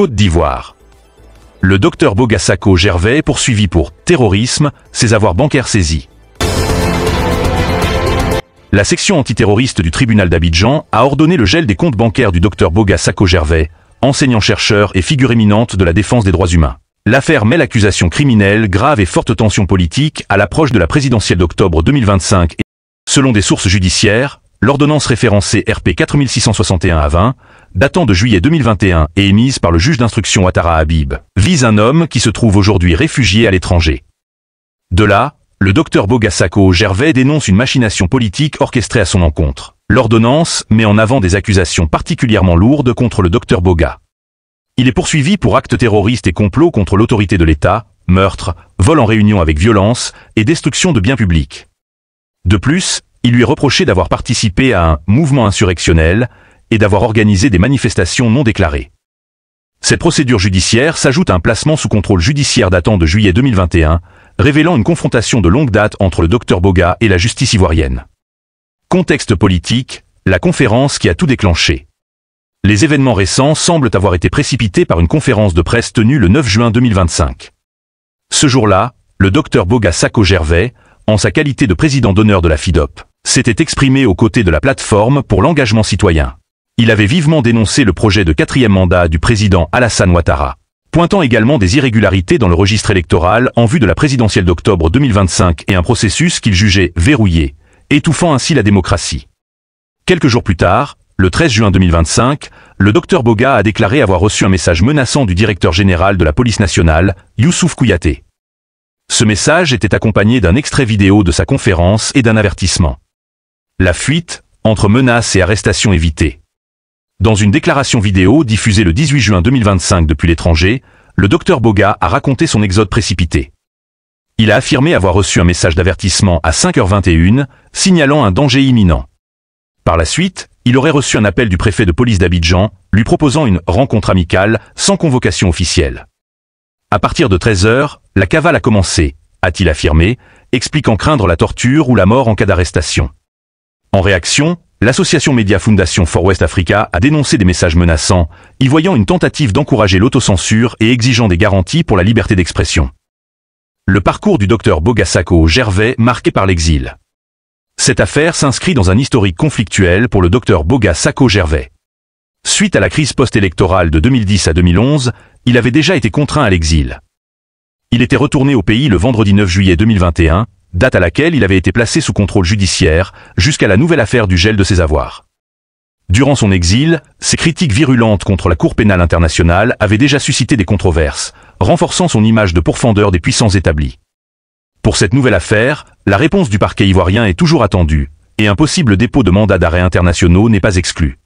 Côte d'Ivoire. Le docteur Boga Sako Gervais est poursuivi pour terrorisme, ses avoirs bancaires saisis. La section antiterroriste du tribunal d'Abidjan a ordonné le gel des comptes bancaires du docteur Boga Sako Gervais, enseignant-chercheur et figure éminente de la défense des droits humains. L'affaire mêle accusations criminelles, graves et fortes tensions politiques à l'approche de la présidentielle d'octobre 2025 et, selon des sources judiciaires, l'ordonnance référencée RP 4661-20, datant de juillet 2021 et émise par le juge d'instruction Ouattara Habib, vise un homme qui se trouve aujourd'hui réfugié à l'étranger. De là, le docteur Boga Sako Gervais dénonce une machination politique orchestrée à son encontre. L'ordonnance met en avant des accusations particulièrement lourdes contre le docteur Boga. Il est poursuivi pour actes terroristes et complots contre l'autorité de l'État, meurtre, vol en réunion avec violence et destruction de biens publics. De plus, il lui est reproché d'avoir participé à un mouvement insurrectionnel et d'avoir organisé des manifestations non déclarées. Cette procédure judiciaire s'ajoute à un placement sous contrôle judiciaire datant de juillet 2021, révélant une confrontation de longue date entre le docteur Boga et la justice ivoirienne. Contexte politique, la conférence qui a tout déclenché. Les événements récents semblent avoir été précipités par une conférence de presse tenue le 9 juin 2025. Ce jour-là, le docteur Boga Sako Gervais, en sa qualité de président d'honneur de la FIDOP, s'était exprimé aux côtés de la plateforme pour l'engagement citoyen. Il avait vivement dénoncé le projet de 4e mandat du président Alassane Ouattara, pointant également des irrégularités dans le registre électoral en vue de la présidentielle d'octobre 2025 et un processus qu'il jugeait verrouillé, étouffant ainsi la démocratie. Quelques jours plus tard, le 13 juin 2025, le docteur Boga a déclaré avoir reçu un message menaçant du directeur général de la police nationale, Youssouf Kouyaté. Ce message était accompagné d'un extrait vidéo de sa conférence et d'un avertissement. La fuite, entre menaces et arrestations évitées. Dans une déclaration vidéo diffusée le 18 juin 2025 depuis l'étranger, le docteur Boga a raconté son exode précipité. Il a affirmé avoir reçu un message d'avertissement à 5h21, signalant un danger imminent. Par la suite, il aurait reçu un appel du préfet de police d'Abidjan, lui proposant une rencontre amicale sans convocation officielle. À partir de 13h, la cavale a commencé, a-t-il affirmé, expliquant craindre la torture ou la mort en cas d'arrestation. En réaction, l'association Média Fondation for West Africa a dénoncé des messages menaçants, y voyant une tentative d'encourager l'autocensure et exigeant des garanties pour la liberté d'expression. Le parcours du docteur Boga Sako Gervais marqué par l'exil. Cette affaire s'inscrit dans un historique conflictuel pour le docteur Boga Sako Gervais. Suite à la crise post-électorale de 2010 à 2011, il avait déjà été contraint à l'exil. Il était retourné au pays le vendredi 9 juillet 2021, date à laquelle il avait été placé sous contrôle judiciaire, jusqu'à la nouvelle affaire du gel de ses avoirs. Durant son exil, ses critiques virulentes contre la Cour pénale internationale avaient déjà suscité des controverses, renforçant son image de pourfendeur des puissances établies. Pour cette nouvelle affaire, la réponse du parquet ivoirien est toujours attendue, et un possible dépôt de mandats d'arrêt internationaux n'est pas exclu.